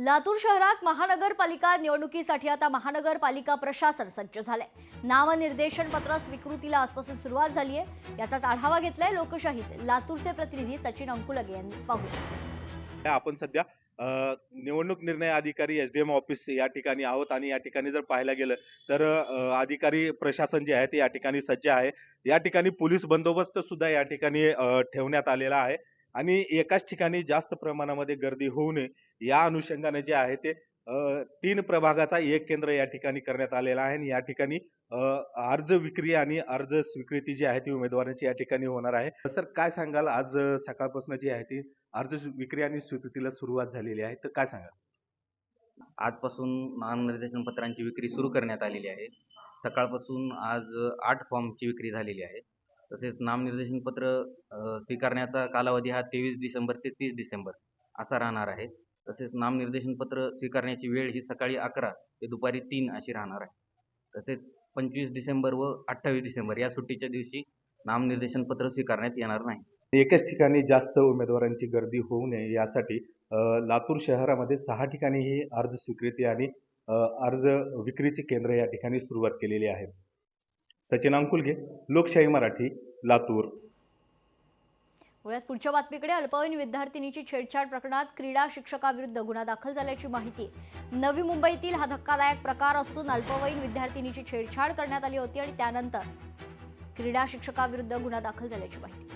लातूर शहरात महानगरपालिका निवडणुकीसाठी आता महानगरपालिका प्रशासन सज्ज झालंय। नामनिर्देशन पत्र स्वीकृतीला आजपासून सुरुवात झाली आहे। याचाच आढावा घेतलाय लोकशाहीचे लातूरचे प्रतिनिधी सचिन अंकुलगे यांनी। पाहूया। आपण सध्या निवडणूक निर्णय अधिकारी एसडीएम ऑफिस या ठिकाणी आहोत आणि या ठिकाणी जर पाहायला गेलं तर अधिकारी प्रशासन जे आहे ते या ठिकाणी सज्ज आहे। या ठिकाणी पोलीस बंदोबस्त सुद्धा या ठिकाणी ठेवण्यात आलेला आहे आणि एकाच ठिकाणी जास्त प्रमाणामध्ये गर्दी होऊ नये या अनुषंगाने जे आहे ते 3 प्रभागाचा एक केंद्र या ठिकाणी करण्यात आलेला आहे आणि या ठिकाणी अर्ज विक्री आणि अर्ज स्वीकृती जी आहे ती उमेदवारांची या ठिकाणी होणार आहे। सर काय सांगाल, आज सकाळपासून जी आहे ती अर्ज विक्री आणि स्वीकृतीला सुरुवात झालेली आहे, तर काय सांगाल? आजपासून नामनिर्देशन पत्रांची विक्री सुरू करण्यात आलेली आहे। सकाळपासून आज 8 फॉर्मची विक्री झालेली आहे। तसेच नामनिर्देशन पत्र स्वीकारण्याचा कालावधी हा 23 डिसेंबर ते 30 डिसेंबर असा राहणार आहे। तसेच नामनिर्देशन पत्र स्वीकारण्याची वेळ ही सकाळी 11 ते दुपारी 3 अशी राहणार आहे। तसेच 25 डिसेंबर व 28 डिसेंबर या सुट्टीच्या दिवशी नामनिर्देशन पत्र स्वीकारण्यात येणार नाही। एकाच ठिकाणी जास्त उमेदवारांची गर्दी होऊ नये यासाठी लातूर शहरामध्ये 6 ठिकाणी ही अर्ज स्वीकृती आणि अर्ज विक्रीची केंद्र या ठिकाणी सुरुवात केलेली आहे। सचिन अंकुलगे, लोकशाही मराठी, लातूर। पुढच्या बातमीकडे। अल्पवयीन विद्यार्थिनीची छेडछाड प्रकरणात क्रीडा शिक्षकाविरुद्ध गुन्हा दाखल झाल्याची माहिती। नवी मुंबईतील हा धक्कादायक प्रकार असून अल्पवयीन विद्यार्थिनीची छेडछाड करण्यात आली होती आणि त्यानंतर क्रीडा शिक्षकाविरुद्ध गुन्हा दाखल झाल्याची माहिती।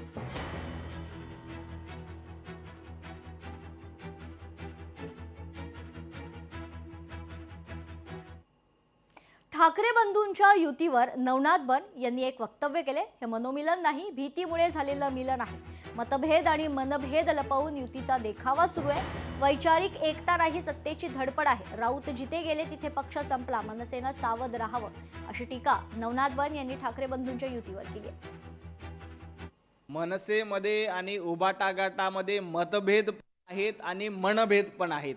ठाकरे बंधूंच्या युतीवर नवनाथ बन यांनी एक वक्तव्य केले। हे मनोमिलन नाही, भीतीमुळे झालेलं मिलन आहे। मतभेद आणि मनभेद लपवून युतीचा देखावा सुरू आहे। वैचारिक एकता नाही, सत्तेची धडपड आहे। राऊत जिथे गेले तिथे पक्ष संपला, मनसेनं सावध राहावं अशी टीका नवनाथ बन यांनी ठाकरे बंधूंच्या युतीवर केली आहे। मनसेमध्ये आणि उबाटा गटामध्ये मतभेद आहेत आणि मनभेद पण आहेत।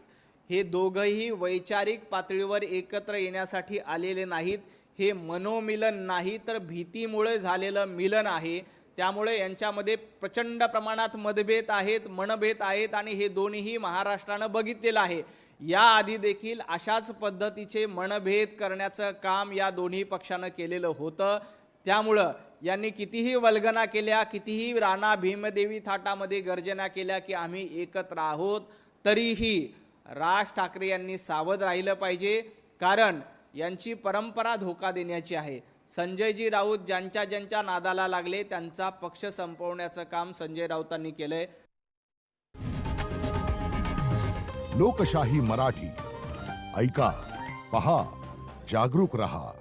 हे दोघंही वैचारिक पातळीवर एकत्र येण्यासाठी आलेले नाहीत। हे मनोमिलन नाही तर भीतीमुळे झालेलं मिलन आहे। त्यामुळे यांच्यामध्ये प्रचंड प्रमाणात मतभेद आहेत, मनभेद आहेत आणि हे दोन्हीही महाराष्ट्रानं बघितलेलं आहे। याआधी देखील अशाच पद्धतीचे मनभेद करण्याचं काम या दोन्ही पक्षानं केलेलं होतं। त्यामुळं यांनी कितीही वल्गना केल्या, कितीही राणा भीमदेवी थाटामध्ये गर्जना केल्या की आम्ही एकत्र आहोत, तरीही राज ठाकरे यांनी सावध राहिलं पाहिजे, कारण यांची परंपरा धोका देण्याची आहे। संजयजी राऊत ज्यांच्या नादाला लागले त्यांचा पक्ष संपवण्याचं काम संजय राऊतांनी केलंय। लोकशाही मराठी, ऐका, पहा, जागरूक रहा।